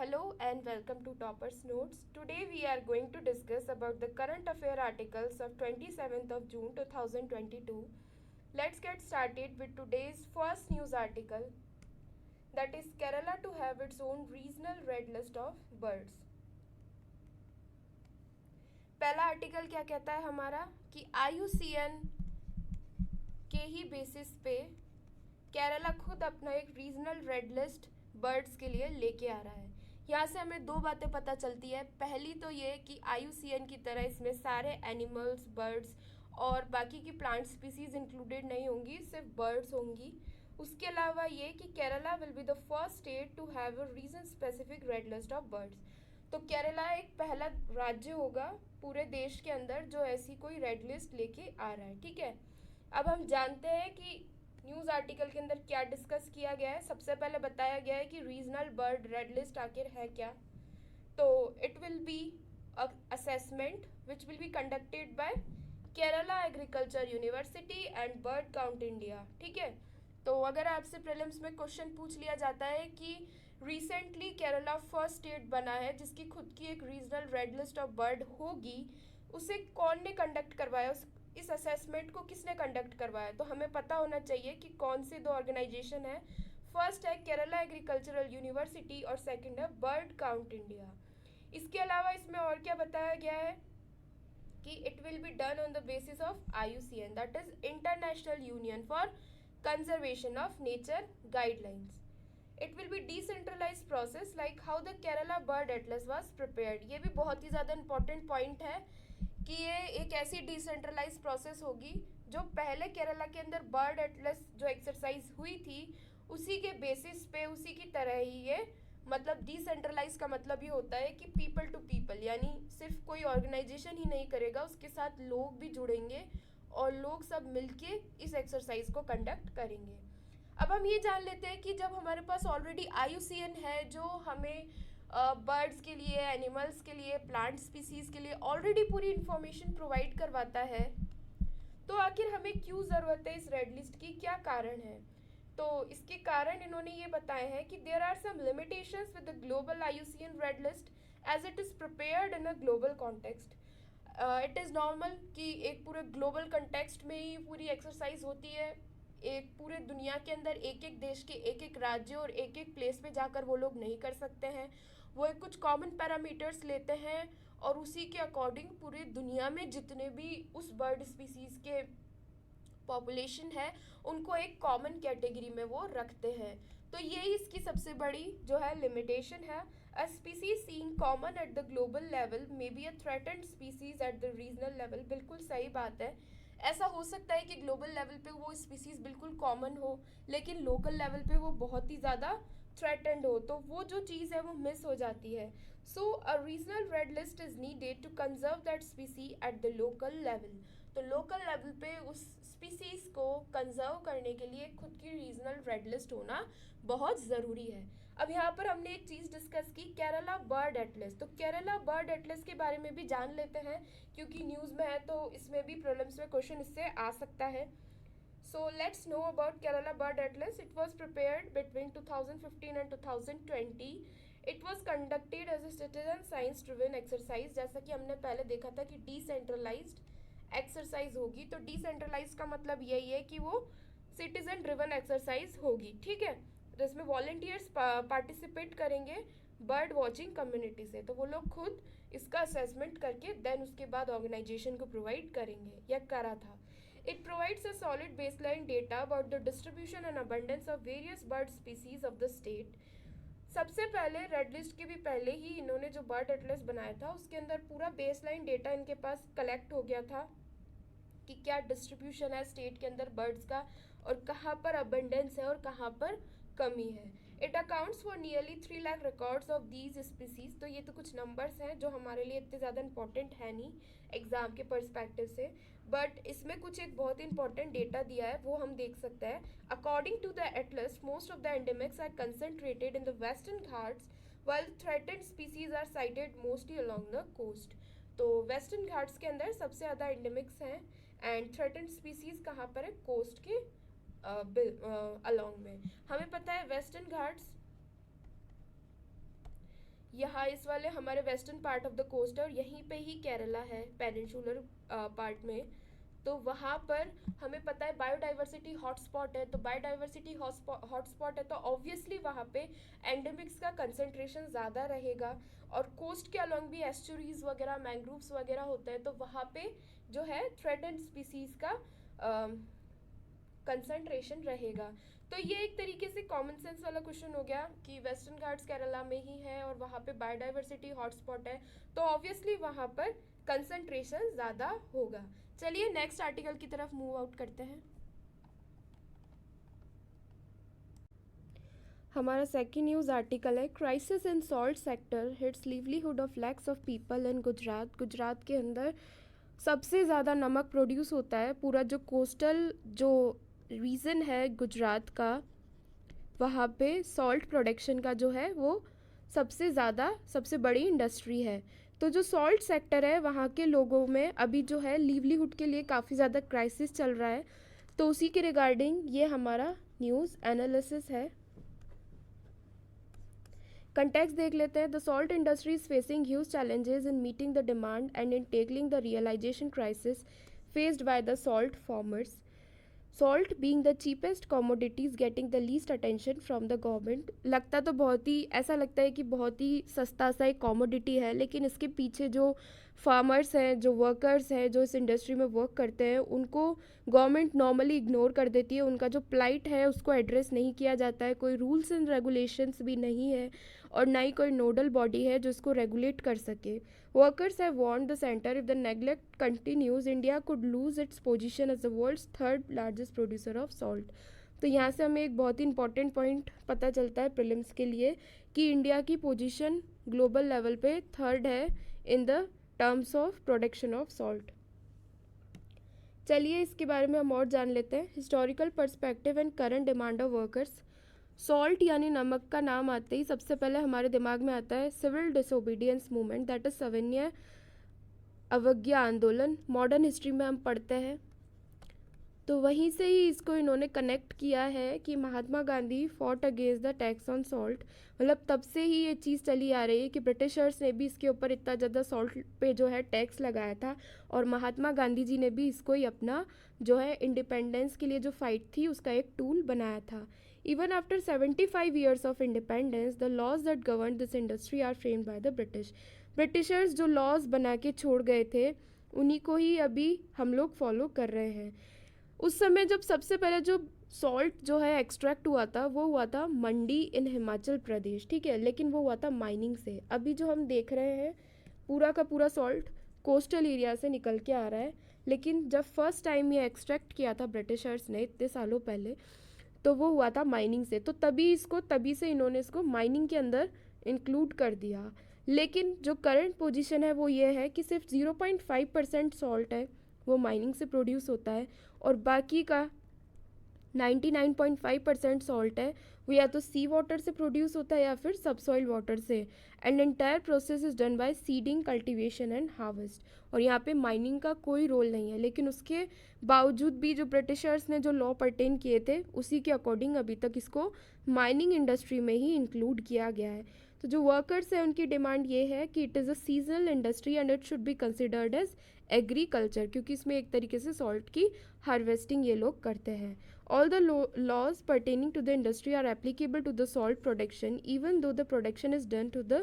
Hello and welcome to Toppers Notes. Today we are going to discuss about the current affair articles of 27th of June 2022. Let's get started with today's first news article, that is Kerala to have its own regional red list of birds. पहला article क्या कहता है हमारा कि IUCN के ही basis पे केरला खुद अपना एक रीजनल रेड लिस्ट बर्ड्स के लिए लेके आ रहा है। यहाँ से हमें दो बातें पता चलती है। पहली तो ये कि IUCN की तरह इसमें सारे एनिमल्स, बर्ड्स और बाकी की प्लांट स्पीसीज इंक्लूडेड नहीं होंगी, सिर्फ बर्ड्स होंगी। उसके अलावा ये कि Kerala will be the first state to have a region specific red list of birds. तो केरला एक पहला राज्य होगा पूरे देश के अंदर जो ऐसी कोई रेड लिस्ट लेके आ रहा है। ठीक है, अब हम जानते हैं कि न्यूज़ आर्टिकल के अंदर क्या डिस्कस किया गया है। सबसे पहले बताया गया है कि रीजनल बर्ड रेड लिस्ट आखिर है क्या। तो it will B assessment which will be conducted by Kerala agriculture university and bird count India. ठीक है, तो अगर आपसे प्रीलिम्स में क्वेश्चन पूछ लिया जाता है कि रिसेंटली केरला फर्स्ट स्टेट बना है जिसकी खुद की एक regional red list of bird होगी, उसे कौन ने कंडक्ट करवाया, इस असेसमेंट को किसने कंडक्ट करवाया, तो हमें पता होना चाहिए कि कौन से दो ऑर्गेनाइजेशन है। फर्स्ट है केरला एग्रीकल्चरल यूनिवर्सिटी और सेकंड है बर्ड काउंट इंडिया। इसके अलावा इसमें और क्या बताया गया है कि it will be done on the basis of IUCN, that is international union for conservation of nature guidelines. It will be decentralise process like how the Kerala bird atlas was prepared. ये भी बहुत ही ज़्यादा इंपॉर्टेंट पॉइंट है कि ये एक ऐसी डिसेंट्रलाइज प्रोसेस होगी जो पहले केरला के अंदर बर्ड एटलस जो एक्सरसाइज हुई थी उसी के बेसिस पे, उसी की तरह ही ये, मतलब डिसेंट्रलाइज का मतलब ये होता है कि पीपल टू पीपल, यानी सिर्फ कोई ऑर्गेनाइजेशन ही नहीं करेगा, उसके साथ लोग भी जुड़ेंगे और लोग सब मिलके इस एक्सरसाइज को कंडक्ट करेंगे। अब हम ये जान लेते हैं कि जब हमारे पास ऑलरेडी IUCN है जो हमें बर्ड्स के लिए, एनिमल्स के लिए, प्लांट स्पीसीज़ के लिए ऑलरेडी पूरी इन्फॉर्मेशन प्रोवाइड करवाता है, तो आखिर हमें क्यों ज़रूरत है इस रेड लिस्ट की, क्या कारण है। तो इसके कारण इन्होंने ये बताए हैं कि there are some limitations with the global IUCN red list as it is prepared in a global context. It is normal कि एक पूरे ग्लोबल कंटेक्स्ट में ही पूरी एक्सरसाइज होती है। एक पूरे दुनिया के अंदर एक एक देश के एक एक राज्य और एक एक प्लेस पे जाकर वो लोग नहीं कर सकते हैं। वो एक कुछ कॉमन पैरामीटर्स लेते हैं और उसी के अकॉर्डिंग पूरी दुनिया में जितने भी उस बर्ड स्पीसीज़ के पॉपुलेशन है उनको एक कॉमन कैटेगरी में वो रखते हैं। तो यही इसकी सबसे बड़ी जो है लिमिटेशन है। A species seeing common at the global level may be a threatened species at the regional level. बिल्कुल सही बात है, ऐसा हो सकता है कि ग्लोबल लेवल पे वो स्पीसीज बिल्कुल कॉमन हो लेकिन लोकल लेवल पे वो बहुत ही ज़्यादा थ्रेटन्ड हो, तो वो जो चीज़ है वो मिस हो जाती है। So a regional red list is needed to conserve that species at the local level. तो लोकल लेवल पे उस स्पीसीज़ को कंजर्व करने के लिए खुद की रीजनल रेड लिस्ट होना बहुत ज़रूरी है। अब यहाँ पर हमने एक चीज़ डिस्कस की, केरला बर्ड एटलस। तो केरला बर्ड एटलस के बारे में भी जान लेते हैं क्योंकि न्यूज़ में है, तो इसमें भी प्रॉब्लम्स में क्वेश्चन इससे आ सकता है। So let's know about Kerala Bird Atlas. It was prepared between 2015 and 2020. It was conducted as a citizen science driven exercise. जैसा कि हमने पहले देखा था कि decentralized exercise होगी, तो decentralized का मतलब यही है कि वो citizen driven exercise होगी। ठीक है, तो इसमें वॉल्टियर्स पार्टिसिपेट करेंगे बर्ड वॉचिंग कम्युनिटी से, तो वो लोग खुद इसका असेसमेंट करके देन उसके बाद ऑर्गेनाइजेशन को प्रोवाइड करेंगे, या करा था। It provides a solid baseline data about the distribution and abundance of various bird species of the state. सबसे पहले रेड लिस्ट के भी पहले ही इन्होंने जो बर्ड एटलस बनाया था उसके अंदर पूरा बेसलाइन डेटा इनके पास कलेक्ट हो गया था कि क्या डिस्ट्रीब्यूशन है स्टेट के अंदर बर्ड्स का और कहाँ पर अबंडेंस है और कहाँ पर कमी है। It accounts for nearly 3 lakh records of these species. तो ये तो कुछ नंबर्स हैं जो हमारे लिए इतने ज़्यादा इंपॉर्टेंट है नहीं एग्जाम के पर्सपेक्टिव से, बट इसमें कुछ एक बहुत ही इंपॉर्टेंट डेटा दिया है वो हम देख सकते हैं। According to the atlas most of the endemics are concentrated in the Western Ghats while threatened species are sighted mostly along the coast। तो वेस्टर्न घाट्स के अंदर सबसे ज़्यादा एंडेमिक्स हैं एंड थ्रेटेंड स्पीसीज कहाँ पर है, कोस्ट के अलोंग में। हमें पता है वेस्टर्न घाट्स यहाँ इस वाले हमारे western part of the coast है और यहीं पे ही केरला है पेनिनसुलर पार्ट में। तो वहाँ पर हमें पता है बायोडाइवर्सिटी हॉटस्पॉट है, तो बायोडाइवर्सिटी हॉटस्पॉट है तो ऑब्वियसली वहाँ पे एंडेमिक्स का कंसंट्रेशन ज़्यादा रहेगा। और कोस्ट के अलॉन्ग भी एस्चुरीज वगैरह मैंग्रोव्स वगैरह होते हैं, तो वहाँ पे जो है थ्रेटेंड स्पीसीज का कंसंट्रेशन रहेगा। तो ये एक तरीके से कॉमन सेंस वाला क्वेश्चन हो गया कि वेस्टर्न घाट्स केरला में ही है और वहाँ पे बायोडाइवर्सिटी हॉटस्पॉट है, तो ऑब्वियसली वहाँ पर कंसंट्रेशन ज़्यादा होगा। चलिए नेक्स्ट आर्टिकल की तरफ मूव आउट करते हैं। हमारा सेकंड न्यूज़ आर्टिकल है crisis in salt sector hits livelihood of lakhs of people in Gujarat. Gujarat के अंदर सबसे ज़्यादा नमक प्रोड्यूस होता है। पूरा जो कोस्टल जो रीजन है गुजरात का, वहाँ पे सॉल्ट प्रोडक्शन का जो है वो सबसे ज़्यादा सबसे बड़ी इंडस्ट्री है। तो जो सॉल्ट सेक्टर है वहाँ के लोगों में अभी जो है लिवलीहुड के लिए काफ़ी ज़्यादा क्राइसिस चल रहा है। तो उसी के रिगार्डिंग ये हमारा न्यूज़ एनालिसिस है। कंटेक्स्ट देख लेते हैं। The salt industry is facing huge challenges in meeting the demand and in tackling the realisation crisis faced by the salt farmers. Salt being the cheapest commodities getting the least attention from the government. लगता तो बहुत ही ऐसा लगता है कि बहुत ही सस्ता सा एक कॉमोडिटी है, लेकिन इसके पीछे जो फार्मर्स हैं, जो वर्कर्स हैं, जो इस इंडस्ट्री में वर्क करते हैं, उनको गवर्नमेंट नॉर्मली इग्नोर कर देती है। उनका जो प्लाइट है उसको एड्रेस नहीं किया जाता है। कोई रूल्स एंड रेगुलेशंस भी नहीं है और ना ही कोई नोडल बॉडी है जो इसको रेगुलेट कर सके। Workers have warned the centre if the neglect continues India could lose its position as the world's third largest producer of salt. तो यहाँ से हमें एक बहुत ही इंपॉर्टेंट पॉइंट पता चलता है प्रीलिम्स के लिए कि इंडिया की पोजीशन ग्लोबल लेवल पे थर्ड है in the terms of production of salt. चलिए इसके बारे में हम और जान लेते हैं। Historical perspective and current demand of workers. Salt यानी नमक का नाम आते ही सबसे पहले हमारे दिमाग में आता है civil disobedience movement, that is सविनय अवज्ञा आंदोलन। मॉडर्न हिस्ट्री में हम पढ़ते हैं, तो वहीं से ही इसको इन्होंने कनेक्ट किया है कि Mahatma Gandhi fought against the tax on salt. मतलब तब से ही ये चीज़ चली आ रही है कि ब्रिटिशर्स ने भी इसके ऊपर इतना ज़्यादा सॉल्ट पे जो है टैक्स लगाया था और महात्मा गांधी जी ने भी इसको ही अपना जो है इंडिपेंडेंस के लिए जो फाइट थी उसका एक टूल बनाया था। Even after 75 years of independence the laws that govern this industry are framed by the British. Britishers जो लॉज बना के छोड़ गए थे उन्हीं को ही अभी हम लोग फॉलो कर रहे हैं। उस समय जब सबसे पहले जो सॉल्ट जो है एक्सट्रैक्ट हुआ था वो हुआ था मंडी इन हिमाचल प्रदेश, ठीक है, लेकिन वो हुआ था माइनिंग से। अभी जो हम देख रहे हैं पूरा का पूरा सॉल्ट कोस्टल एरिया से निकल के आ रहा है, लेकिन जब फर्स्ट टाइम ये एक्सट्रैक्ट किया था ब्रिटिशर्स ने इतने सालों पहले तो वो हुआ था माइनिंग से। तो तभी से इन्होंने इसको माइनिंग के अंदर इंक्लूड कर दिया। लेकिन जो करंट पोजीशन है वो ये है कि सिर्फ 0.5% सॉल्ट है वो माइनिंग से प्रोड्यूस होता है और बाकी का 99.5% सॉल्ट है वो या तो सी वाटर से प्रोड्यूस होता है या फिर सबसॉइल वाटर से। And entire process is done by seeding, cultivation and harvest. और यहाँ पे माइनिंग का कोई रोल नहीं है, लेकिन उसके बावजूद भी जो ब्रिटिशर्स ने जो लॉ पर्टेन किए थे उसी के अकॉर्डिंग अभी तक इसको माइनिंग इंडस्ट्री में ही इंक्लूड किया गया है। तो जो वर्कर्स हैं उनकी डिमांड ये है कि it is a seasonal industry and it should be considered as agriculture, क्योंकि इसमें एक तरीके से सॉल्ट की हार्वेस्टिंग ये लोग करते हैं। All the laws pertaining to the industry are applicable to the salt production, even though the production is done to the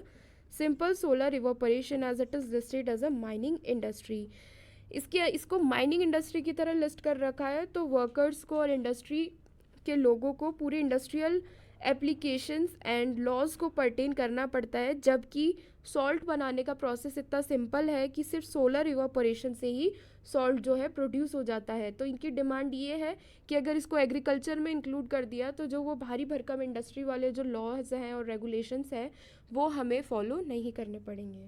simple solar evaporation as it is listed as a mining industry. इसको mining industry की तरह list कर रखा है, तो workers को और industry के लोगों को पूरे इंडस्ट्रियल एप्लीकेशंस एंड लॉज को पर्टेन करना पड़ता है, जबकि सॉल्ट बनाने का प्रोसेस इतना सिंपल है कि सिर्फ सोलर इवापोरेशन से ही सॉल्ट जो है प्रोड्यूस हो जाता है। तो इनकी डिमांड ये है कि अगर इसको एग्रीकल्चर में इंक्लूड कर दिया तो जो वो भारी भरकम इंडस्ट्री वाले जो लॉज हैं और रेगुलेशंस हैं वो हमें फॉलो नहीं करने पड़ेंगे।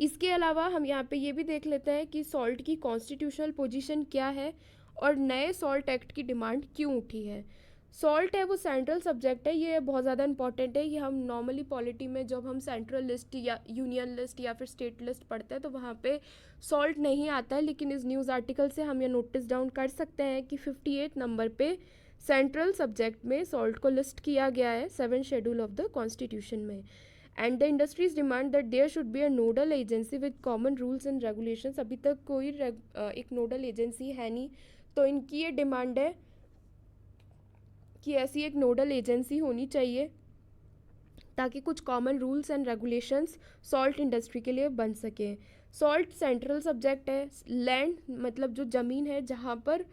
इसके अलावा हम यहाँ पे ये भी देख लेते हैं कि सॉल्ट की कॉन्स्टिट्यूशनल पोजीशन क्या है और नए सॉल्ट एक्ट की डिमांड क्यों उठी है। सॉल्ट है वो सेंट्रल सब्जेक्ट है, ये बहुत ज़्यादा इंपॉर्टेंट है कि हम नॉर्मली पॉलिटी में जब हम सेंट्रल लिस्ट या यूनियन लिस्ट या फिर स्टेट लिस्ट पढ़ते हैं तो वहाँ पे सॉल्ट नहीं आता है, लेकिन इस न्यूज़ आर्टिकल से हम ये नोटिस डाउन कर सकते हैं कि 58 नंबर पे सेंट्रल सब्जेक्ट में सॉल्ट को लिस्ट किया गया है 7th schedule of the constitution में। And the industries demand that there should be a nodal agency with common rules and regulations. अभी तक कोई एक नोडल एजेंसी है नहीं, तो इनकी ये डिमांड है कि ऐसी एक नोडल एजेंसी होनी चाहिए ताकि कुछ common rules and regulations salt industry के लिए बन सकें। सॉल्ट सेंट्रल सब्जेक्ट है। लैंड मतलब जो ज़मीन है जहाँ पर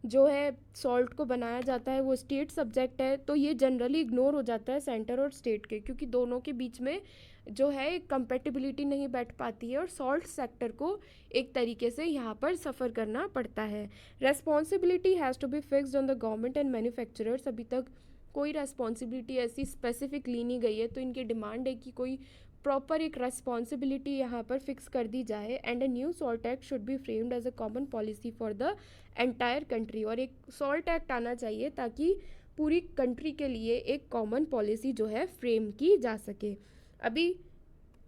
जो है सॉल्ट को बनाया जाता है वो स्टेट सब्जेक्ट है। तो ये जनरली इग्नोर हो जाता है सेंटर और स्टेट के, क्योंकि दोनों के बीच में जो है एक कंपेटिबिलिटी नहीं बैठ पाती है और सॉल्ट सेक्टर को एक तरीके से यहाँ पर सफ़र करना पड़ता है। Responsibility has to be fixed on the government and manufacturers. अभी तक कोई रेस्पॉन्सिबिलिटी ऐसी स्पेसिफिक ली नहीं गई है, तो इनकी डिमांड है कि कोई प्रॉपर एक रेस्पॉन्सिबिलिटी यहाँ पर फिक्स कर दी जाए। And a new salt act should be framed as a common policy for the entire country. और एक सॉल्ट एक्ट आना चाहिए ताकि पूरी कंट्री के लिए एक कॉमन पॉलिसी जो है फ्रेम की जा सके। अभी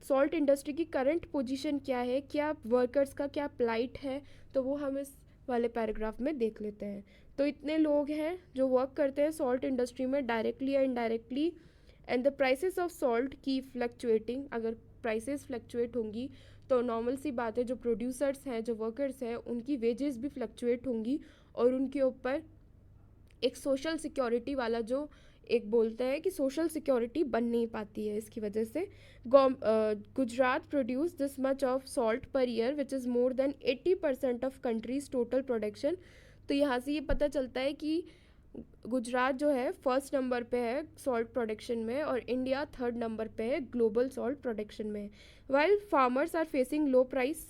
सॉल्ट इंडस्ट्री की करंट पोजीशन क्या है, क्या वर्कर्स का क्या प्लाइट है, तो वो हम इस वाले पैराग्राफ में देख लेते हैं। तो इतने लोग हैं जो वर्क करते हैं सॉल्ट इंडस्ट्री में डायरेक्टली या indirectly, and the prices of salt की फ्लक्चुएटिंग। अगर प्राइसेस फ्लक्चुएट होंगी तो नॉर्मल सी बात है, जो प्रोड्यूसर्स हैं, जो वर्कर्स हैं, उनकी वेजेस भी फ्लक्चुएट होंगी और उनके ऊपर एक सोशल सिक्योरिटी वाला जो एक बोलते हैं कि सोशल सिक्योरिटी बन नहीं पाती है। इसकी वजह से Gujarat produce this much of salt per year which is more than 80% of countries total production. तो यहाँ से ये पता चलता है कि गुजरात जो है फर्स्ट नंबर पे है सॉल्ट प्रोडक्शन में और इंडिया थर्ड नंबर पे है ग्लोबल सॉल्ट प्रोडक्शन में। While farmers are facing low price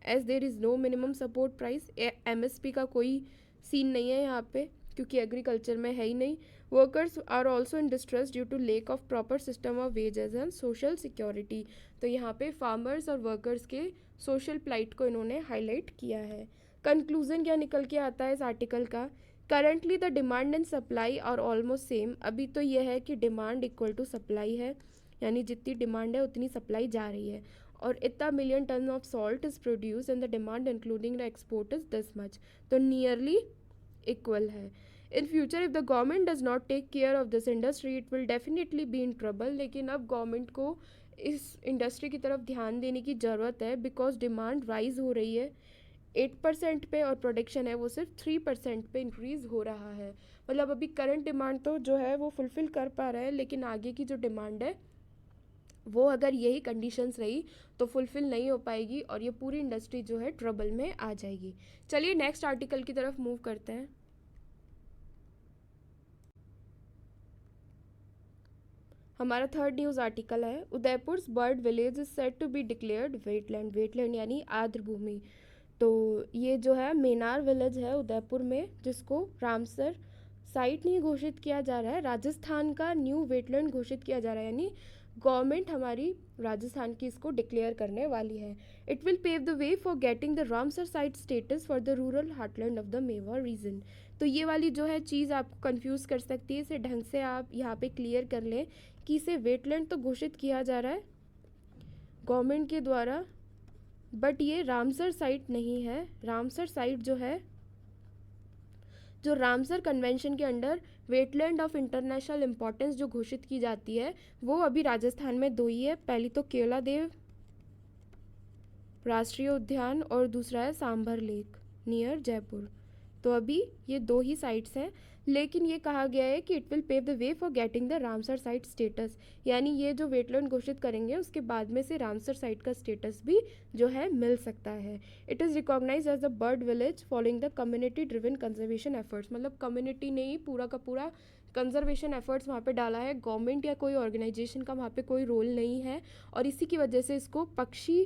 as there is no minimum support price. MSP का कोई सीन नहीं है यहाँ पे क्योंकि एग्रीकल्चर में है ही नहीं। Workers are also in distress due to lack of proper system of wages and social security. तो यहाँ पे फार्मर्स और वर्कर्स के सोशल प्लाइट को इन्होंने हाईलाइट किया है। कंक्लूजन क्या निकल के आता है इस आर्टिकल का? Currently the demand and supply are almost same. अभी तो यह है कि डिमांड इक्वल टू सप्लाई है, यानी जितनी डिमांड है उतनी सप्लाई जा रही है। और इतना million tonne of salt is produce and the demand including the export is this much. तो नियरली इक्वल है। In future if the government does not take care of this industry it will definitely be in trouble. लेकिन अब government को इस industry की तरफ ध्यान देने की ज़रूरत है बिकॉज डिमांड राइज हो रही है 8% पे और प्रोडक्शन है वो सिर्फ 3% पे इंक्रीज़ हो रहा है। मतलब अभी करंट डिमांड तो जो है वो फुलफ़िल कर पा रहा है, लेकिन आगे की जो डिमांड है वो अगर यही कंडीशंस रही तो फुलफ़िल नहीं हो पाएगी और ये पूरी इंडस्ट्री जो है ट्रबल में आ जाएगी। चलिए नेक्स्ट आर्टिकल की तरफ मूव करते हैं। हमारा थर्ड न्यूज़ आर्टिकल है Udaipur bird village is set to be declared wetland. Wetland यानी आर्द्र भूमि। तो ये जो है मेनार विलेज है उदयपुर में, जिसको रामसर साइट नहीं घोषित किया जा रहा है, राजस्थान का न्यू वेटलैंड घोषित किया जा रहा है। यानी गवर्नमेंट हमारी राजस्थान की इसको डिक्लेयर करने वाली है। It will pave the way for getting the Ramsar site status for the rural heartland of the Mewar region. तो ये वाली जो है चीज़ आपको कंफ्यूज कर सकती है, इसे ढंग से आप यहाँ पे क्लियर कर लें कि इसे वेटलैंड तो घोषित किया जा रहा है गवर्नमेंट के द्वारा, बट ये रामसर साइट नहीं है। रामसर साइट जो है, जो रामसर कन्वेंशन के under wetland of international importance जो घोषित की जाती है वो अभी राजस्थान में दो ही है। पहली तो केवलादेव राष्ट्रीय उद्यान और दूसरा है सांभर लेक नियर जयपुर। तो अभी ये दो ही साइट्स हैं, लेकिन ये कहा गया है कि it will pave the way for getting the Ramsar site status. यानी ये जो वेटलैंड घोषित करेंगे उसके बाद में से रामसर साइट का स्टेटस भी जो है मिल सकता है। It is recognise as the bird village following the community driven conservation efforts. मतलब कम्युनिटी ने ही पूरा का पूरा कंजर्वेशन एफर्ट्स वहाँ पे डाला है, गवर्नमेंट या कोई ऑर्गेनाइजेशन का वहाँ पे कोई रोल नहीं है, और इसी की वजह से इसको पक्षी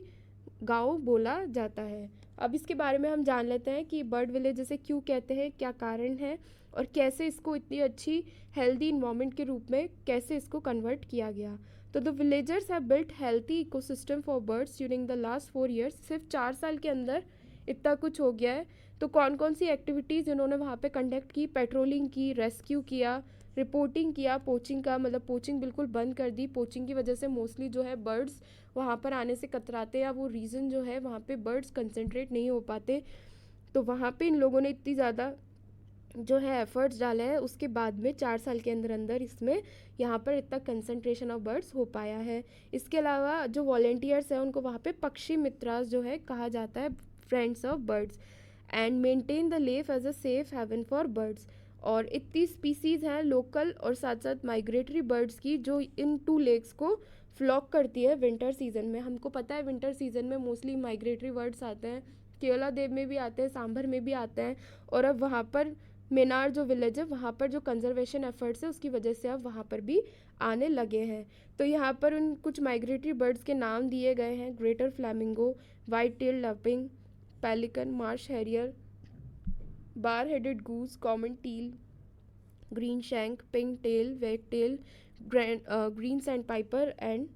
गांव बोला जाता है। अब इसके बारे में हम जान लेते हैं कि बर्ड विलेज जैसे क्यों कहते हैं, क्या कारण है और कैसे इसको इतनी अच्छी हेल्दी इन्वायरमेंट के रूप में कैसे इसको कन्वर्ट किया गया। तो the villagers have built healthy ecosystem for birds during the last 4 years. सिर्फ 4 साल के अंदर इतना कुछ हो गया है। तो कौन कौन सी एक्टिविटीज़ इन्होंने वहाँ पे कंडक्ट की? पेट्रोलिंग की, रेस्क्यू किया, रिपोर्टिंग किया, पोचिंग का मतलब पोचिंग बिल्कुल बंद कर दी। पोचिंग की वजह से मोस्टली जो है बर्ड्स वहाँ पर आने से कतराते, या वो रीज़न जो है वहाँ पे बर्ड्स कंसंट्रेट नहीं हो पाते। तो वहाँ पे इन लोगों ने इतनी ज़्यादा जो है एफर्ट्स डाले हैं, उसके बाद में 4 साल के अंदर अंदर इसमें यहाँ पर इतना कंसंट्रेशन ऑफ बर्ड्स हो पाया है। इसके अलावा जो वॉलेंटियर्स हैं उनको वहाँ पे पक्षी मित्रास जो है कहा जाता है, friends of birds, and maintain the lake as a safe haven for birds. और इतनी स्पीसीज़ हैं लोकल और साथ साथ माइग्रेटरी बर्ड्स की जो इन 2 लेक्स को फ्लॉक करती है विंटर सीजन में। हमको पता है विंटर सीजन में मोस्टली माइग्रेटरी बर्ड्स आते हैं, केवला देव में भी आते हैं, सांभर में भी आते हैं। और अब वहाँ पर मेनार जो विलेज है वहाँ पर जो कंजर्वेशन एफर्ट्स है उसकी वजह से अब वहाँ पर भी आने लगे हैं। तो यहाँ पर उन कुछ माइग्रेटरी बर्ड्स के नाम दिए गए हैं: greater flamingo, white tail lapwing, pelican, marsh harrier, bar headed goose, common teal, green shank, pink tail, wagtail, green sandpiper and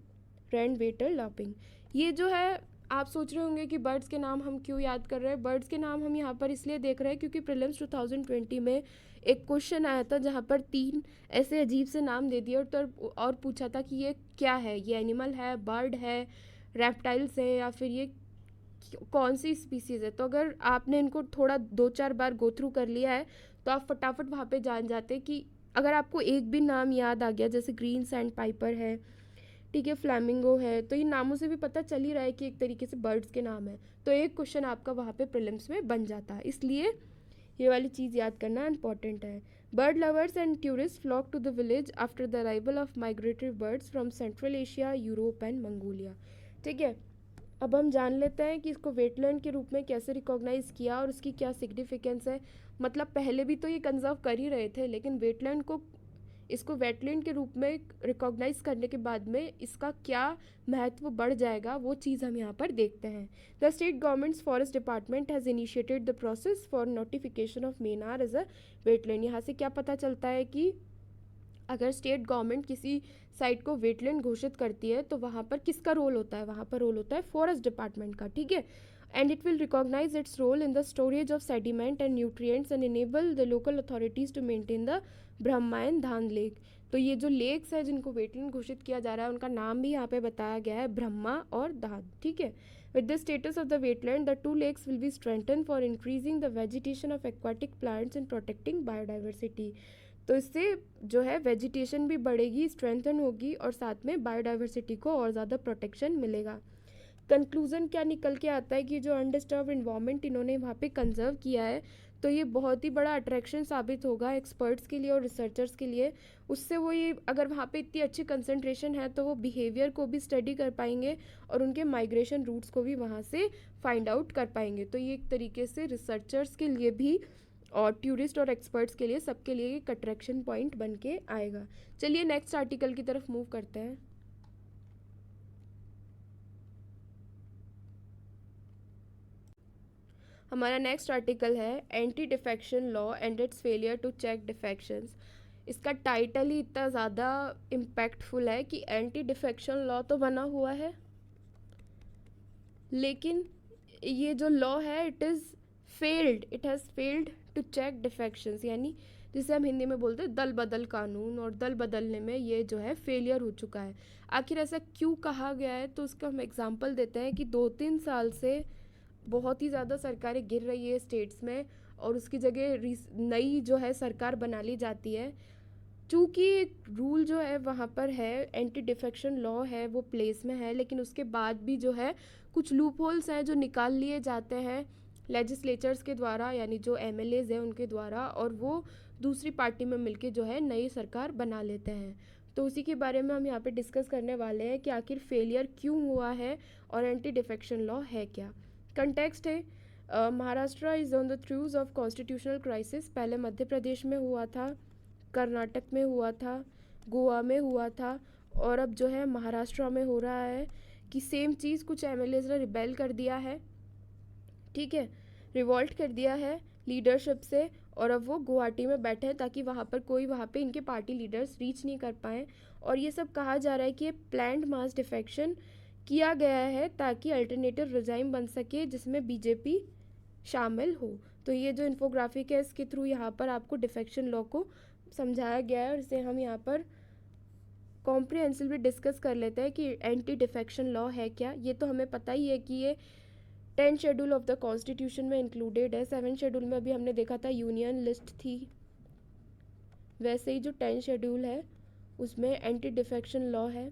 red wattled lapwing. ये जो है, आप सोच रहे होंगे कि बर्ड्स के नाम हम क्यों याद कर रहे हैं। बर्ड्स के नाम हम यहाँ पर इसलिए देख रहे हैं क्योंकि प्रीलिम्स 2020 में एक क्वेश्चन आया था जहाँ पर 3 ऐसे अजीब से नाम दे दिए और पूछा था कि ये क्या है, ये एनिमल है, बर्ड है, रेप्टाइल्स है, या फिर ये कौन सी स्पीसीज़ है। तो अगर आपने इनको थोड़ा 2-4 बार गो थ्रू कर लिया है तो आप फटाफट वहाँ पे जान जाते कि अगर आपको एक भी नाम याद आ गया, जैसे ग्रीन सैंड पाइपर है, ठीक है, फ्लैमिंगो है, तो इन नामों से भी पता चल ही रहा है कि एक तरीके से बर्ड्स के नाम है। तो एक क्वेश्चन आपका वहाँ पे प्रीलिम्स में बन जाता है, इसलिए ये वाली चीज़ याद करना इम्पॉर्टेंट है। Bird lovers and tourist flock to the village after the arrival of migratory birds from central Asia, Europe and Mongolia. ठीक है, अब हम जान लेते हैं कि इसको वेटलैंड के रूप में कैसे रिकॉग्नाइज़ किया और उसकी क्या सिग्निफिकेंस है। मतलब पहले भी तो ये कंजर्व कर ही रहे थे, लेकिन वेटलैंड को इसको वेटलैंड के रूप में रिकॉग्नाइज करने के बाद में इसका क्या महत्व बढ़ जाएगा, वो चीज़ हम यहाँ पर देखते हैं। The state government's forest department has initiated the process for notification of Menar as a wetland. यहाँ से क्या पता चलता है कि अगर स्टेट गवर्नमेंट किसी साइट को वेटलैंड घोषित करती है तो वहाँ पर किसका रोल होता है, वहाँ पर रोल होता है फॉरेस्ट डिपार्टमेंट का। ठीक है, and it will recognise its role in the storage of sediment and nutrients and enable the local authorities to maintain the Brahmayan Dhan lake. तो ये जो लेक्स है जिनको वेटलैंड घोषित किया जा रहा है उनका नाम भी यहाँ पे बताया गया है, ब्रह्मा और धान। ठीक है, with the status of the wetland the 2 lakes will be strengthen for increasing the vegetation of aquatic plants and protecting biodiversity. तो इससे जो है वेजिटेशन भी बढ़ेगी, स्ट्रेंथन होगी और साथ में बायोडाइवर्सिटी को और ज़्यादा प्रोटेक्शन मिलेगा। कंक्लूज़न क्या निकल के आता है कि जो अनडिस्टर्ब इन्वायरमेंट इन्होंने वहाँ पे कंजर्व किया है तो ये बहुत ही बड़ा अट्रैक्शन साबित होगा एक्सपर्ट्स के लिए और रिसर्चर्स के लिए। उससे वो ये अगर वहाँ पे इतनी अच्छी कंसंट्रेशन है तो वो बिहेवियर को भी स्टडी कर पाएंगे और उनके माइग्रेशन रूट्स को भी वहाँ से फाइंड आउट कर पाएंगे। तो ये एक तरीके से रिसर्चर्स के लिए भी और टूरिस्ट और एक्सपर्ट्स के लिए, सबके लिए एक अट्रैक्शन पॉइंट बन के आएगा। चलिए नेक्स्ट आर्टिकल की तरफ मूव करते हैं। हमारा नेक्स्ट आर्टिकल है anti defection law and its failure to check defections. इसका टाइटल ही इतना ज़्यादा इम्पैक्टफुल है कि एंटी डिफेक्शन लॉ तो बना हुआ है, लेकिन ये जो लॉ है it has failed to check defections, यानी जिसे हम हिंदी में बोलते हैं दल बदल कानून, और दल बदलने में ये जो है फेलियर हो चुका है। आखिर ऐसा क्यों कहा गया है, तो उसका हम एग्जांपल देते हैं कि 2-3 साल से बहुत ही ज़्यादा सरकारें गिर रही है स्टेट्स में और उसकी जगह नई जो है सरकार बना ली जाती है। चूँकि रूल जो है वहाँ पर है, एंटी डिफेक्शन लॉ है वो प्लेस में है, लेकिन उसके बाद भी जो है कुछ लूप होल्स हैं जो निकाल लिए जाते हैं लेजिस्लेचर्स के द्वारा, यानी जो एमएलएज हैं उनके द्वारा, और वो दूसरी पार्टी में मिलके जो है नई सरकार बना लेते हैं। तो उसी के बारे में हम यहाँ पे डिस्कस करने वाले हैं कि आखिर फेलियर क्यों हुआ है और एंटी डिफेक्शन लॉ है क्या। कंटेक्स्ट है Maharashtra is on the throughs of constitutional crisis. पहले मध्य प्रदेश में हुआ था, कर्नाटक में हुआ था, गोवा में हुआ था, और अब जो है महाराष्ट्र में हो रहा है कि सेम चीज़ कुछ एमएलएज ने रिबेल कर दिया है, ठीक है, रिवॉल्ट कर दिया है लीडरशिप से, और अब वो गुवाहाटी में बैठे हैं ताकि वहाँ पे इनके पार्टी लीडर्स रीच नहीं कर पाएँ। और ये सब कहा जा रहा है कि ये प्लान्ड मास डिफेक्शन किया गया है ताकि अल्टरनेटिव रिजाइम बन सके जिसमें बीजेपी शामिल हो। तो ये जो इन्फोग्राफिक है इसके थ्रू यहाँ पर आपको डिफेक्शन लॉ को समझाया गया है और इसे हम यहाँ पर कॉम्प्रिहेंसिवली डिस्कस कर लेते हैं कि एंटी डिफेक्शन लॉ है क्या। ये तो हमें पता ही है कि ये 10 शेड्यूल ऑफ द कॉन्स्टिट्यूशन में इंक्लूडेड है। 7 शेड्यूल में अभी हमने देखा था यूनियन लिस्ट थी, वैसे ही जो 10 शेड्यूल है उसमें एंटी डिफेक्शन लॉ है।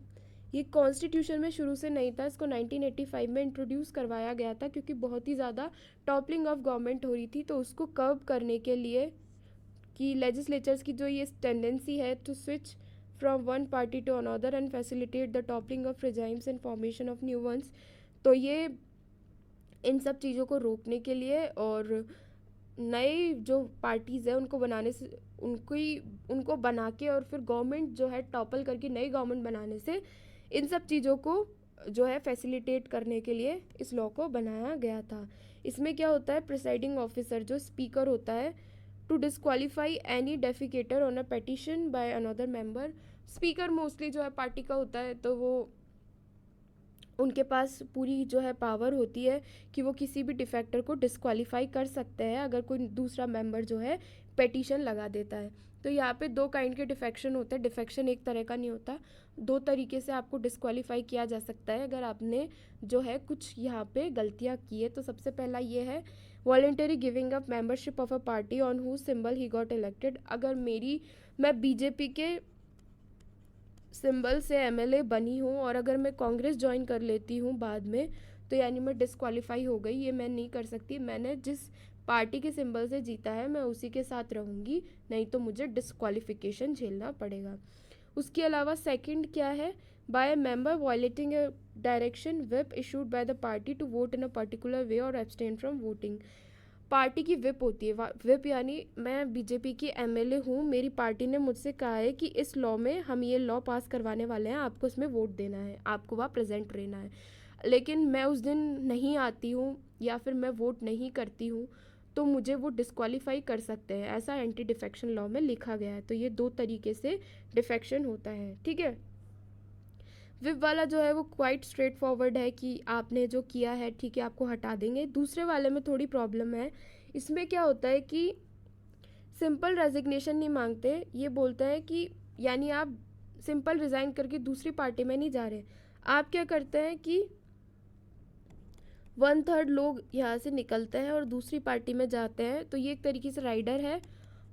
ये कॉन्स्टिट्यूशन में शुरू से नहीं था, इसको 1985 में इंट्रोड्यूस करवाया गया था क्योंकि बहुत ही ज़्यादा टॉपलिंग ऑफ गवर्नमेंट हो रही थी, तो उसको कर्ब करने के लिए कि लेजिस्लेचर्स की जो ये टेंडेंसी है to switch from one party to another and facilitate the toppling of regimes and formation of new ones, तो ये इन सब चीज़ों को रोकने के लिए और नए जो पार्टीज़ है उनको बनाने से उनको बना के और फिर गवर्नमेंट जो है टॉपल करके नई गवर्नमेंट बनाने से इन सब चीज़ों को जो है फैसिलिटेट करने के लिए इस लॉ को बनाया गया था। इसमें क्या होता है, प्रिसाइडिंग ऑफिसर जो स्पीकर होता है to disqualify any defector on a petition by another member. Speaker mostly जो है पार्टी का होता है, तो वो उनके पास पूरी जो है पावर होती है कि वो किसी भी डिफेक्टर को डिस्क्वालीफाई कर सकते हैं अगर कोई दूसरा मेंबर जो है पेटिशन लगा देता है। तो यहाँ पे दो काइंड के डिफेक्शन होते हैं, डिफेक्शन एक तरह का नहीं होता, दो तरीके से आपको डिस्क्वालीफाई किया जा सकता है अगर आपने जो है कुछ यहाँ पे गलतियाँ की है। तो सबसे पहला ये है voluntary giving up membership of a party on who symbol he got elected. अगर मैं बीजेपी के सिंबल से एमएलए बनी हूँ और अगर मैं कांग्रेस ज्वाइन कर लेती हूँ बाद में, तो यानी मैं डिस्क्वालीफाई हो गई, ये मैं नहीं कर सकती। मैंने जिस पार्टी के सिंबल से जीता है मैं उसी के साथ रहूँगी, नहीं तो मुझे डिस्क्वालिफिकेशन झेलना पड़ेगा। उसके अलावा सेकंड क्या है, by a member violating a direction whip issued by the party to vote in a particular way और एब्सटेन फ्रॉम वोटिंग। पार्टी की विप होती है, विप यानी मैं बीजेपी की एमएलए हूँ, मेरी पार्टी ने मुझसे कहा है कि इस लॉ में हम ये लॉ पास करवाने वाले हैं, आपको इसमें वोट देना है, आपको वहाँ प्रेजेंट रहना है, लेकिन मैं उस दिन नहीं आती हूँ या फिर मैं वोट नहीं करती हूँ, तो मुझे वो डिस्क्वालीफाई कर सकते हैं, ऐसा एंटी डिफेक्शन लॉ में लिखा गया है। तो ये दो तरीके से डिफेक्शन होता है, ठीक है। विप वाला जो है वो क्वाइट स्ट्रेट फॉरवर्ड है कि आपने जो किया है ठीक है आपको हटा देंगे। दूसरे वाले में थोड़ी प्रॉब्लम है, इसमें क्या होता है कि सिंपल रेजिग्नेशन नहीं मांगते, ये बोलते हैं कि यानी आप सिंपल रिज़ाइन करके दूसरी पार्टी में नहीं जा रहे, आप क्या करते हैं कि 1/3 लोग यहाँ से निकलते हैं और दूसरी पार्टी में जाते हैं, तो ये एक तरीके से राइडर है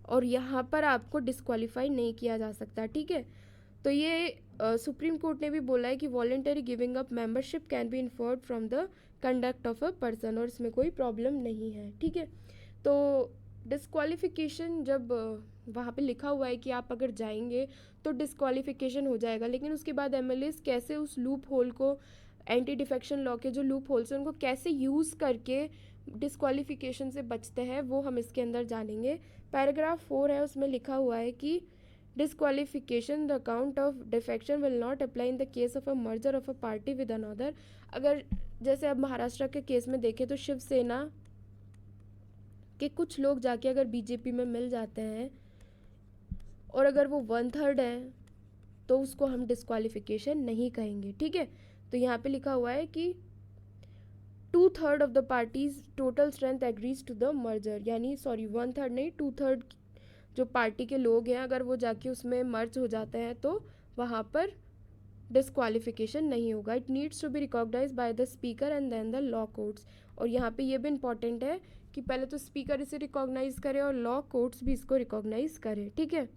और यहाँ पर आपको डिस्क्वालीफाई नहीं किया जा सकता, ठीक है। तो ये सुप्रीम कोर्ट ने भी बोला है कि voluntary giving up membership can be inferred from the conduct of a person, और इसमें कोई प्रॉब्लम नहीं है, ठीक है। तो डिस्क्वालिफिकेशन जब वहाँ पे लिखा हुआ है कि आप अगर जाएंगे तो डिस्क्वालिफिकेशन हो जाएगा, लेकिन उसके बाद एमएलएस कैसे उस लूप होल को, एंटी डिफेक्शन लॉ के जो लूप होल्स हैं उनको कैसे यूज़ करके डिस्क्वालिफिकेशन से बचते हैं, वो हम इसके अंदर जानेंगे। पैराग्राफ 4 है, उसमें लिखा हुआ है कि disqualification the count of defection will not apply in the case of a merger of a party with another. अगर जैसे अब महाराष्ट्र के केस में देखें तो शिवसेना के कुछ लोग जाके अगर बीजेपी में मिल जाते हैं और अगर वो 1/3 है तो उसको हम डिस्क्वालिफिकेशन नहीं कहेंगे, ठीक है। तो यहाँ पे लिखा हुआ है कि 2/3 of the parties total strength agrees to the merger, यानी सॉरी 1/3 नहीं 2/3 जो पार्टी के लोग हैं अगर वो जाके उसमें मर्ज हो जाते हैं तो वहाँ पर डिस्क्वालिफिकेशन नहीं होगा। It needs to be recognise by the speaker and then the law courts. और यहाँ पे ये भी इम्पॉर्टेंट है कि पहले तो स्पीकर इसे रिकॉग्नाइज करे और लॉ कोर्ट्स भी इसको रिकॉग्नाइज करे, ठीक है।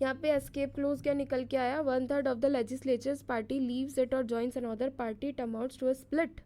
यहाँ पे एस्केप क्लोज क्या निकल के आया, 1/3 of the legislatures party leaves it और joins another party, it amounts to a split,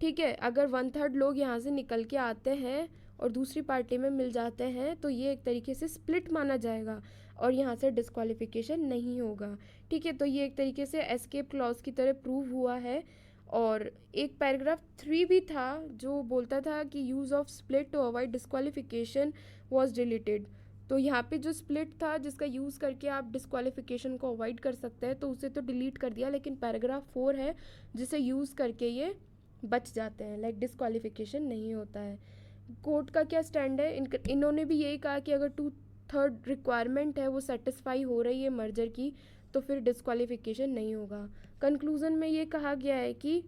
ठीक है। अगर 1/3 लोग यहाँ से निकल के आते हैं और दूसरी पार्टी में मिल जाते हैं तो ये एक तरीके से स्प्लिट माना जाएगा और यहाँ से डिस्क्वालिफिकेशन नहीं होगा, ठीक है। तो ये एक तरीके से एस्केप क्लॉज की तरह प्रूव हुआ है। और एक पैराग्राफ 3 भी था जो बोलता था कि use of split to avoid disqualification was deleted. तो यहाँ पे जो स्प्लिट था जिसका यूज़ करके आप डिस्क्वालिफिकेशन को अवॉइड कर सकते हैं तो उसे तो डिलीट कर दिया, लेकिन पैराग्राफ 4 है जिसे यूज़ करके ये बच जाते हैं, लाइक डिस्क्वालिफिकेशन नहीं होता है। कोर्ट का क्या स्टैंड है, इन्होंने भी यही कहा कि अगर 2/3 रिक्वायरमेंट है वो सेटिस्फाई हो रही है मर्जर की तो फिर डिस्क्वालिफिकेशन नहीं होगा। कंक्लूजन में ये कहा गया है कि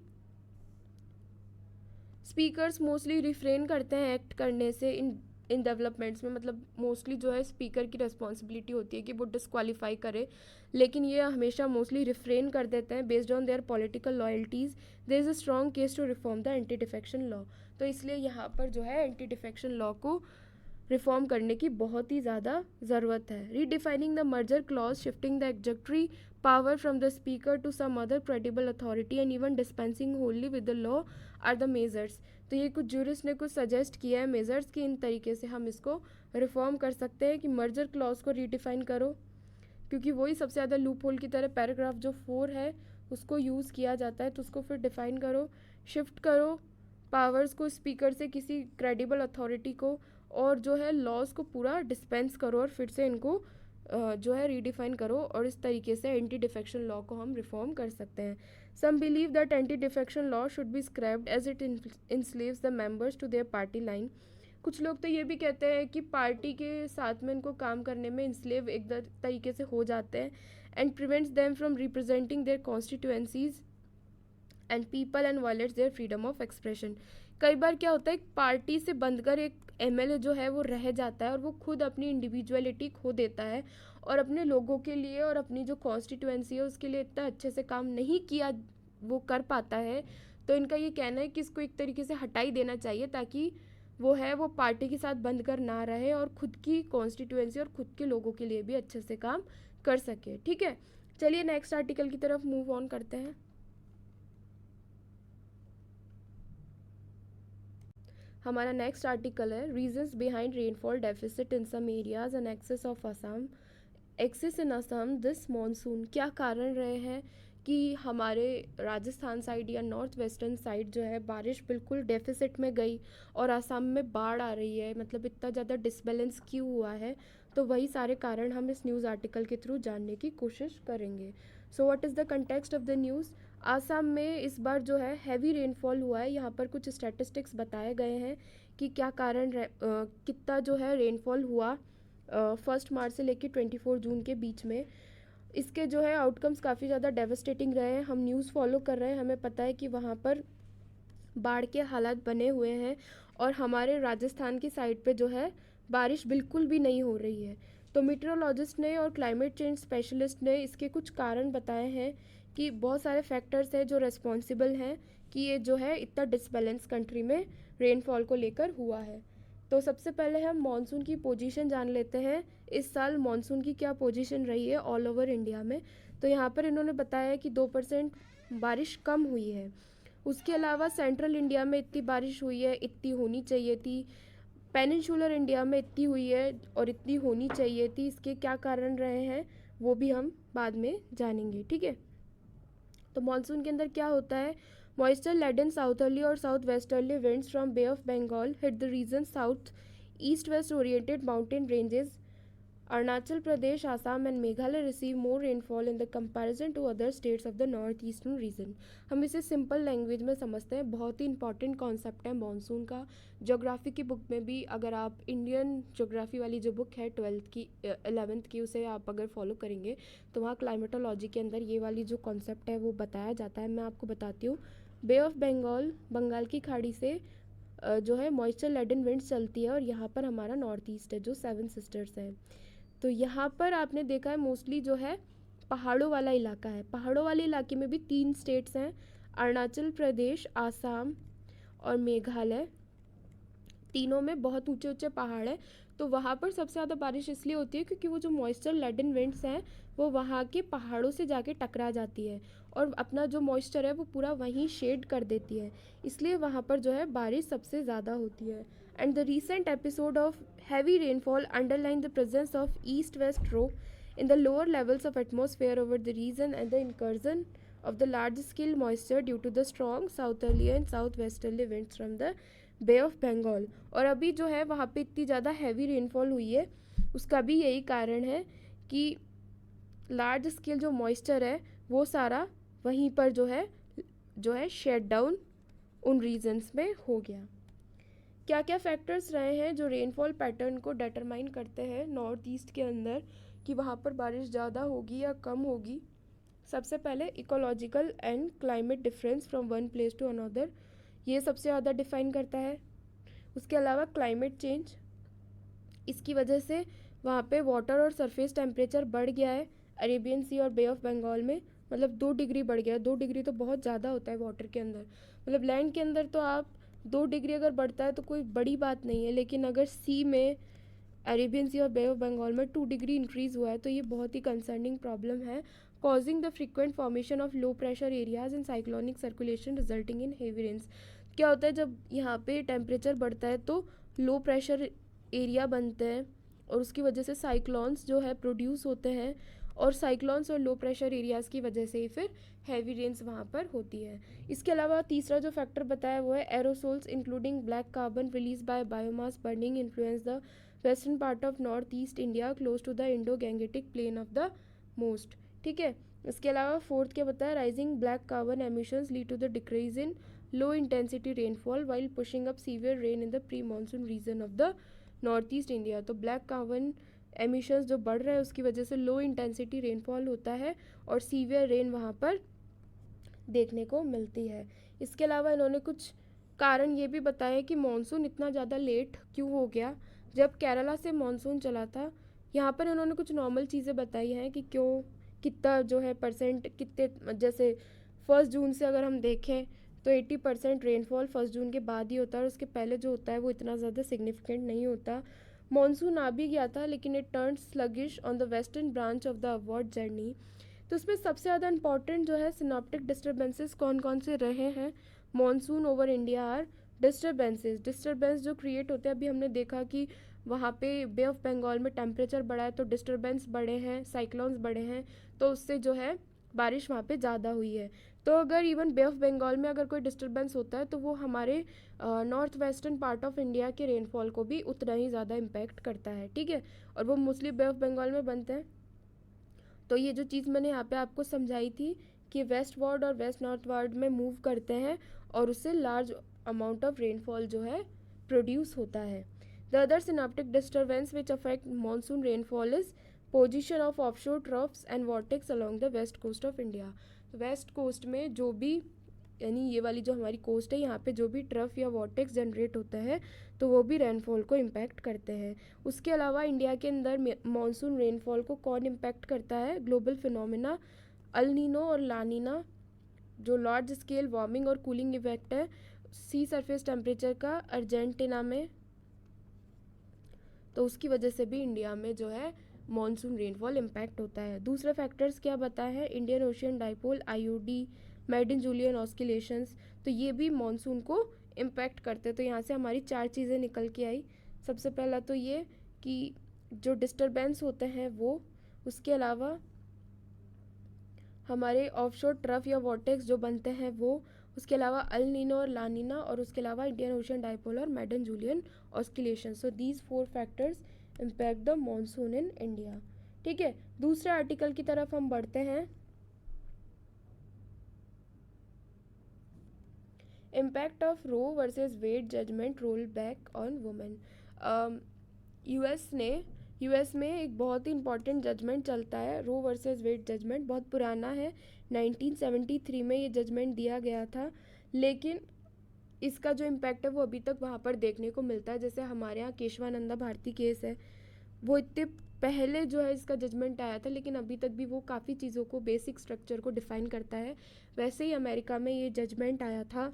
स्पीकर्स मोस्टली रिफ्रेन करते हैं एक्ट करने से इन इन डेवलपमेंट्स में, मतलब मोस्टली जो है स्पीकर की रिस्पॉन्सिबिलिटी होती है कि वो डिस्क्वालीफाई करे, लेकिन ये हमेशा मोस्टली रिफ्रेन कर देते हैं based on their political loyalties. There is a strong case to reform the anti defection law. तो इसलिए यहाँ पर जो है एंटी डिफेक्शन लॉ को रिफॉर्म करने की बहुत ही ज़्यादा ज़रूरत है। Redefining the merger clause, shifting the executory power from the speaker to some other credible authority and even dispensing wholly with the law or the measures. तो ये कुछ जूरिस्ट ने कुछ सजेस्ट किया है मेजर्स कि इन तरीके से हम इसको रिफॉर्म कर सकते हैं कि मर्जर क्लॉज को रीडिफाइन करो, क्योंकि वही सबसे ज़्यादा लूप होल की तरह पैराग्राफ जो 4 है उसको यूज़ किया जाता है, तो उसको फिर डिफाइन करो। शिफ्ट करो पावर्स को स्पीकर से किसी क्रेडिबल अथॉरिटी को, और जो है लॉज को पूरा डिस्पेंस करो और फिर से इनको जो है रीडिफाइन करो, और इस तरीके से एंटी डिफेक्शन लॉ को हम रिफॉर्म कर सकते हैं। Some believe that anti defection law should be scrapped as it enslaves the members to their party line. कुछ लोग तो ये भी कहते हैं कि पार्टी के साथ में इनको काम करने में इंस्लेव एक तरीके से हो जाते हैं, and prevents them from representing their constituencies and people and violates their freedom of expression. कई बार क्या होता है, पार्टी से बंधकर एक एमएलए जो है वो रह जाता है और वो खुद अपनी इंडिविजुअलिटी खो देता है और अपने लोगों के लिए और अपनी जो कॉन्स्टिट्यूएंसी है उसके लिए इतना अच्छे से काम नहीं किया वो कर पाता है। तो इनका ये कहना है कि इसको एक तरीके से हटा ही देना चाहिए, ताकि वो है वो पार्टी के साथ बंधकर ना रहे और खुद की कॉन्स्टिट्यूएंसी और खुद के लोगों के लिए भी अच्छे से काम कर सके। ठीक है, चलिए नेक्स्ट आर्टिकल की तरफ मूव ऑन करते हैं। हमारा नेक्स्ट आर्टिकल है reasons behind rainfall deficit in some areas and excess of Assam, excess in Assam this monsoon. क्या कारण रहे हैं कि हमारे राजस्थान साइड या नॉर्थ वेस्टर्न साइड जो है बारिश बिल्कुल डेफिसिट में गई और असम में बाढ़ आ रही है, मतलब इतना ज़्यादा डिसबैलेंस क्यों हुआ है। तो वही सारे कारण हम इस न्यूज़ आर्टिकल के थ्रू जानने की कोशिश करेंगे। So what is the context of the news. Assam में इस बार जो है हैवी रेनफॉल हुआ है। यहाँ पर कुछ स्टैटिस्टिक्स बताए गए हैं कि क्या कारण कितना जो है रेनफॉल हुआ 1 मार्च से लेकर 24 जून के बीच में। इसके जो है आउटकम्स काफ़ी ज़्यादा डेवस्टेटिंग रहे हैं। हम न्यूज़ फॉलो कर रहे हैं, हमें पता है कि वहाँ पर बाढ़ के हालात बने हुए हैं और हमारे राजस्थान की साइड पे जो है बारिश बिल्कुल भी नहीं हो रही है। तो मीटरोलॉजिस्ट ने और क्लाइमेट चेंज स्पेशलिस्ट ने इसके कुछ कारण बताए हैं कि बहुत सारे फैक्टर्स हैं जो रिस्पॉन्सिबल हैं कि ये जो है इतना डिसबैलेंस कंट्री में रेनफॉल को लेकर हुआ है। तो सबसे पहले हम मॉनसून की पोजीशन जान लेते हैं। इस साल मॉनसून की क्या पोजीशन रही है ऑल ओवर इंडिया में। तो यहाँ पर इन्होंने बताया कि 2% बारिश कम हुई है। उसके अलावा सेंट्रल इंडिया में इतनी बारिश हुई है, इतनी होनी चाहिए थी। पेनिनसुलर इंडिया में इतनी हुई है और इतनी होनी चाहिए थी। इसके क्या कारण रहे हैं वो भी हम बाद में जानेंगे। ठीक है, तो मानसून के अंदर क्या होता है, मॉइस्चर लेडन साउथर्ली और south westerly winds from Bay of Bengal hit the region south east west oriented mountain ranges. Arunachal Pradesh, Assam and Meghalaya receive more rainfall in the comparison to other states of the north eastern region. हम इसे simple language में समझते हैं। बहुत ही important concept है monsoon का। Geography की बुक में भी अगर आप इंडियन ज्योग्राफी वाली जो बुक है 12th की 11th की, उसे आप अगर फॉलो करेंगे तो वहाँ क्लाइमेटोलॉजी के अंदर ये वाली जो कॉन्सेप्ट है वो बताया जाता है। मैं आपको बताती हूँ। बे ऑफ बंगाल, बंगाल की खाड़ी से जो है मॉइस्चर लेडन विंड्स चलती है और यहाँ पर हमारा नॉर्थ ईस्ट है जो 7 सिस्टर्स है। तो यहाँ पर आपने देखा है मोस्टली जो है पहाड़ों वाला इलाका है। पहाड़ों वाले इलाके में भी 3 स्टेट्स हैं, अरुणाचल प्रदेश, आसाम और मेघालय। तीनों में बहुत ऊंचे ऊंचे पहाड़ हैं। तो वहाँ पर सबसे ज़्यादा बारिश इसलिए होती है क्योंकि वो जो मॉइस्चर लेडन विंड्स हैं वो वहाँ के पहाड़ों से जाके टकरा जाती है और अपना जो मॉइस्चर है वो पूरा वहीं शेड कर देती है, इसलिए वहाँ पर जो है बारिश सबसे ज़्यादा होती है। And the recent episode of heavy rainfall underline the presence of east-west row in the lower levels of atmosphere over the region and the incursion of the large-scale moisture due to the strong southerly and southwesterly winds from the Bay of Bengal। और अभी जो है वहाँ पे इतनी ज़्यादा heavy rainfall हुई है, उसका भी यही कारण है कि लार्ज स्केल जो मॉइस्चर है वो सारा वहीं पर जो है शेड डाउन उन रीजन्स में हो गया। क्या क्या फैक्टर्स रहे हैं जो रेनफॉल पैटर्न को डिटरमाइन करते हैं नॉर्थ ईस्ट के अंदर कि वहाँ पर बारिश ज़्यादा होगी या कम होगी। सबसे पहले ecological and climate difference from one place to another, ये सबसे ज़्यादा डिफाइन करता है। उसके अलावा क्लाइमेट चेंज, इसकी वजह से वहाँ पे वाटर और सरफेस टेम्परेचर बढ़ गया है अरेबियन सी और बे ऑफ बंगाल में, मतलब 2 डिग्री बढ़ गया है। 2 डिग्री तो बहुत ज़्यादा होता है वाटर के अंदर, मतलब लैंड के अंदर तो आप 2 डिग्री अगर बढ़ता है तो कोई बड़ी बात नहीं है, लेकिन अगर सी में अरेबियन सी और बे ऑफ बंगाल में 2 डिग्री इंक्रीज़ हुआ है तो ये बहुत ही कंसर्निंग प्रॉब्लम है, causing the frequent formation of low pressure areas in cyclonic circulation resulting in heavy rains. क्या होता है जब यहाँ पे टेम्परेचर बढ़ता है तो लो प्रेशर एरिया बनते हैं और उसकी वजह से साइक्लोन्स जो है प्रोड्यूस होते हैं, और साइक्लोन्स और लो प्रेशर एरियाज़ की वजह से ही फिर हैवी रेन्स वहाँ पर होती है। इसके अलावा तीसरा जो फैक्टर बताया वो है aerosols including black carbon release by biomass burning influence the western part of north east India close to the Indo Gangetic plain of the most. ठीक है, इसके अलावा फोर्थ क्या बताया, rising black carbon emissions lead to the decrease in low intensity rainfall while pushing up severe rain in the pre monsoon region of the north east India. तो black carbon emissions जो बढ़ रहे हैं उसकी वजह से लो इंटेंसिटी रेनफॉल होता है और सीवियर रेन वहाँ पर देखने को मिलती है। इसके अलावा इन्होंने कुछ कारण ये भी बताया कि मानसून इतना ज़्यादा लेट क्यों हो गया जब केरला से मानसून चला था। यहाँ पर इन्होंने कुछ नॉर्मल चीज़ें बताई हैं कि क्यों कितना जो है परसेंट कितने, जैसे 1 जून से अगर हम देखें तो 80% रेनफॉल 1 जून के बाद ही होता है और उसके पहले जो होता है वो इतना ज़्यादा सिग्निफिकेंट नहीं होता। मानसून आ भी गया था लेकिन it turn sluggish on the western branch of the upward journey. तो इसमें सबसे ज़्यादा इंपॉर्टेंट जो है सिनॉप्टिक डिस्टर्बेंसेस कौन कौन से रहे हैं monsoon over India are disturbance जो क्रिएट होते हैं। अभी हमने देखा कि वहाँ पे बे ऑफ बंगाल में टेम्परेचर बढ़ा है तो डिस्टर्बेंस बढ़े हैं, साइक्लोन्स बढ़े हैं, तो उससे जो है बारिश वहाँ पे ज़्यादा हुई है। तो अगर इवन बे ऑफ बंगाल में अगर कोई डिस्टर्बेंस होता है तो वो हमारे north western part of India के रेनफॉल को भी उतना ही ज़्यादा इम्पैक्ट करता है। ठीक है, और वो मोस्टली बे ऑफ बंगाल में बनते हैं। तो ये जो चीज़ मैंने यहाँ पे आपको समझाई थी कि वेस्ट वार्ड और वेस्ट नॉर्थ वार्ड में मूव करते हैं और उससे लार्ज अमाउंट ऑफ रेनफॉल जो है प्रोड्यूस होता है। The other synoptic disturbance which affect monsoon rainfall is position of offshore troughs and vortex along the west coast of India. West coast में जो भी, यानी ये वाली जो हमारी कोस्ट है, यहाँ पे जो भी ट्रफ या वॉर्टेक्स जनरेट होता है तो वो भी रेनफॉल को इम्पैक्ट करते हैं। उसके अलावा इंडिया के अंदर मानसून रेनफॉल को कौन इम्पैक्ट करता है, ग्लोबल फिनोमेना अल नीनो और लानीना, जो लार्ज स्केल वार्मिंग और कूलिंग इफेक्ट है सी सरफेस टेम्परेचर का अर्जेंटीना में, तो उसकी वजह से भी इंडिया में जो है मानसून रेनफॉल इम्पैक्ट होता है। दूसरे फैक्टर्स क्या बताए हैं, Indian Ocean dipole, IOD, Madden Julian oscillations, तो ये भी मानसून को इम्पैक्ट करते हैं। तो यहाँ से हमारी 4 चीज़ें निकल के आई। सबसे पहला तो ये कि जो डिस्टर्बेंस होते हैं वो, उसके अलावा हमारे ऑफशोर ट्रफ या वॉर्टेक्स जो बनते हैं वो, उसके अलावा अल नीनो और लानीना, और उसके अलावा इंडियन ओशन डाइपोल और Madden Julian oscillation. So these 4 factors impact the monsoon in India. ठीक है, दूसरे आर्टिकल की तरफ हम बढ़ते हैं। Impact of Roe versus Wade judgment roll back on women. US में एक बहुत ही इंपॉर्टेंट जजमेंट चलता है, रो वर्सेस वेड जजमेंट, बहुत पुराना है, 1973 में ये जजमेंट दिया गया था, लेकिन इसका जो इम्पैक्ट है वो अभी तक वहाँ पर देखने को मिलता है। जैसे हमारे यहाँ केशवानंदा भारती केस है, वो इतने पहले जो है इसका जजमेंट आया था लेकिन अभी तक भी वो काफ़ी चीज़ों को, बेसिक स्ट्रक्चर को डिफ़ाइन करता है। वैसे ही अमेरिका में ये जजमेंट आया था,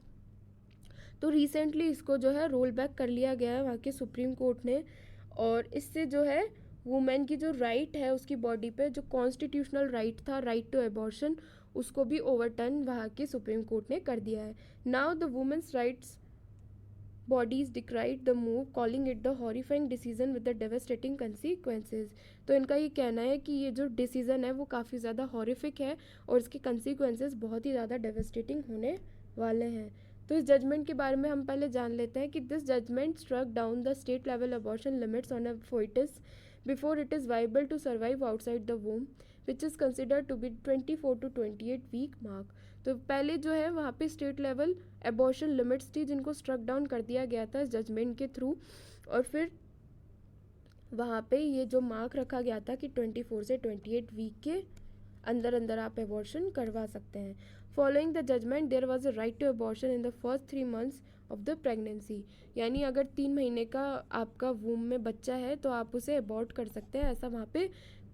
तो रिसेंटली इसको जो है रोल बैक कर लिया गया है वहाँ के सुप्रीम कोर्ट ने, और इससे जो है वुमेन की जो राइट है उसकी बॉडी पे, जो कॉन्स्टिट्यूशनल राइट था, राइट टू एबॉर्शन, उसको भी ओवरटर्न वहाँ के सुप्रीम कोर्ट ने कर दिया है। Now the women's rights bodies decried the move, calling it the horrifying decision with the devastating consequences. तो इनका ये कहना है कि ये जो डिसीजन है वो काफ़ी ज़्यादा हॉरिफिक है और इसके कंसिक्वेंसेज बहुत ही ज़्यादा डेवास्टेटिंग होने वाले हैं। तो इस जजमेंट के बारे में हम पहले जान लेते हैं कि this judgement struck down the state level abortion limits on a foetus before it is viable to survive outside the womb which is considered to be 24 to 28 week mark. तो पहले जो है वहाँ पे स्टेट लेवल एबॉर्शन लिमिट्स थी जिनको struck down कर दिया गया था इस जजमेंट के थ्रू, और फिर वहाँ पे ये जो मार्क रखा गया था कि 24 से 28 वीक के अंदर अंदर आप एबॉर्शन करवा सकते हैं। Following the judgment there was a right to abortion in the first 3 months of the pregnancy, यानी अगर 3 महीने का आपका वूम में बच्चा है तो आप उसे अबॉर्ट कर सकते हैं, ऐसा वहाँ पे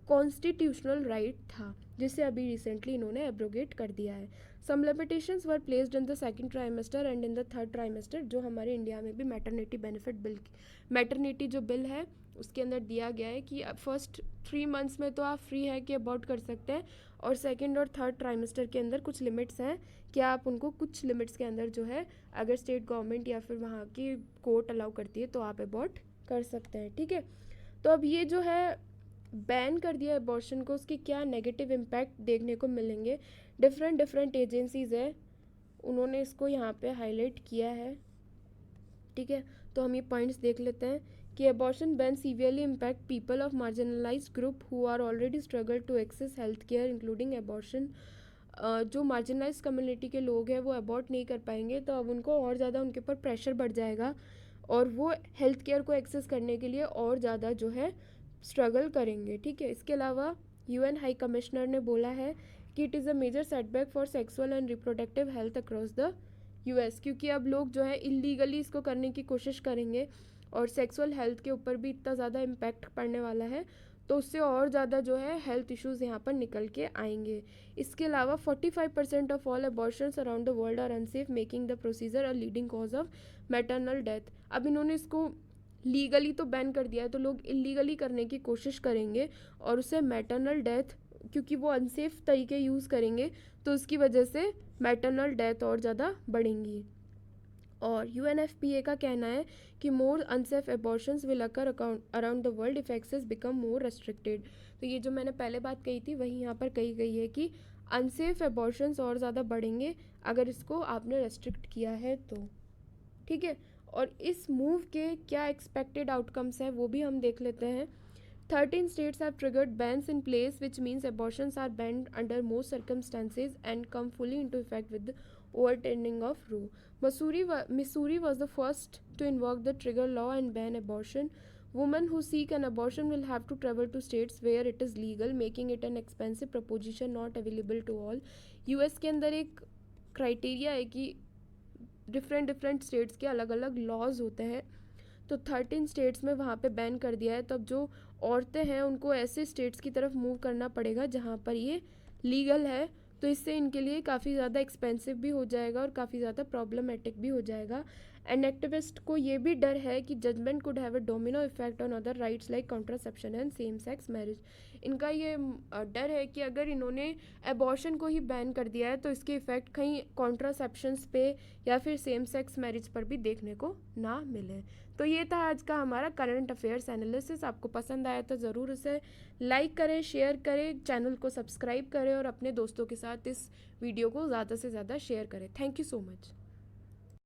कॉन्स्टिट्यूशनल राइट था, जिसे अभी रिसेंटली इन्होंने एब्रोगेट कर दिया है। Some limitations were placed in the second trimester and in the third trimester, जो हमारे इंडिया में भी मैटरनिटी बेनिफिट बिल, मैटरनिटी जो बिल है उसके अंदर दिया गया है कि फर्स्ट 3 months में तो आप फ्री है कि अबॉर्ट कर सकते हैं, और सेकंड और थर्ड ट्राइमेस्टर के अंदर कुछ लिमिट्स हैं कि आप उनको कुछ लिमिट्स के अंदर जो है अगर स्टेट गवर्नमेंट या फिर वहाँ की कोर्ट अलाउ करती है तो आप अबॉर्ट कर सकते हैं, ठीक है। तो अब ये जो है बैन कर दिया अबॉर्शन को, उसके क्या नेगेटिव इम्पैक्ट देखने को मिलेंगे। डिफरेंट एजेंसीज़ है, उन्होंने इसको यहाँ पे हाईलाइट किया है, ठीक है। तो हम ये पॉइंट्स देख लेते हैं कि abortion ban severely impact people of marginalised group who are already struggle to access health care including abortion. जो मार्जिनलाइज कम्युनिटी के लोग हैं वो अबॉर्ट नहीं कर पाएंगे, तो अब उनको और ज़्यादा उनके ऊपर प्रेशर बढ़ जाएगा और वो हेल्थ केयर को एक्सेस करने के लिए और ज़्यादा जो है स्ट्रगल करेंगे, ठीक है। इसके अलावा UN हाई कमिश्नर ने बोला है कि it is a major setback for sexual and reproductive health across the US, क्योंकि अब लोग जो है इलीगली इसको करने की कोशिश करेंगे और सेक्सुअल हेल्थ के ऊपर भी इतना ज़्यादा इम्पैक्ट पड़ने वाला है, तो उससे और ज़्यादा जो है हेल्थ इश्यूज़ यहाँ पर निकल के आएंगे। इसके अलावा 45% of all abortions around the world are unsafe, making the procedure a leading cause of maternal death. अब इन्होंने इसको लीगली तो बैन कर दिया है, तो लोग इलीगली करने की कोशिश करेंगे और उससे मैटरनल डेथ, क्योंकि वो अनसेफ तरीके यूज़ करेंगे तो उसकी वजह से मैटरनल डेथ और ज़्यादा बढ़ेंगी। और UNFPA का कहना है कि more unsafe abortions will occur around the world if access become more restricted. तो ये जो मैंने पहले बात कही थी वही यहाँ पर कही गई है कि अनसेफ एबॉर्शंस और ज़्यादा बढ़ेंगे अगर इसको आपने रेस्ट्रिक्ट किया है तो, ठीक है। और इस मूव के क्या एक्सपेक्टेड आउटकम्स हैं वो भी हम देख लेते हैं। 13 states have triggered bans in place, which means abortions are banned under most circumstances and come fully into effect with the overturning of Roe. Missouri was the first to invoke the trigger law and ban abortion. Women who seek an abortion will have to travel to states where it is legal, making it an expensive proposition not available to all. US के अंदर एक criteria है कि different states के अलग अलग laws होते हैं, तो 13 स्टेट्स में वहाँ पे बैन कर दिया है। तब जो औरतें हैं उनको ऐसे स्टेट्स की तरफ मूव करना पड़ेगा जहाँ पर ये लीगल है, तो इससे इनके लिए काफ़ी ज़्यादा एक्सपेंसिव भी हो जाएगा और काफ़ी ज़्यादा प्रॉब्लमेटिक भी हो जाएगा। एंड एक्टिविस्ट को ये भी डर है कि judgment could have a domino effect on other rights like contraception and same sex marriage. इनका ये डर है कि अगर इन्होंने एबॉर्शन को ही बैन कर दिया है तो इसके इफ़ेक्ट कहीं कॉन्ट्रासेप्शंस पे या फिर सेम सेक्स मैरिज पर भी देखने को ना मिले। तो ये था आज का हमारा करंट अफेयर्स एनालिसिस। आपको पसंद आया तो ज़रूर उसे लाइक करें, शेयर करें, चैनल को सब्सक्राइब करें और अपने दोस्तों के साथ इस वीडियो को ज़्यादा से ज़्यादा शेयर करें। Thank you so much.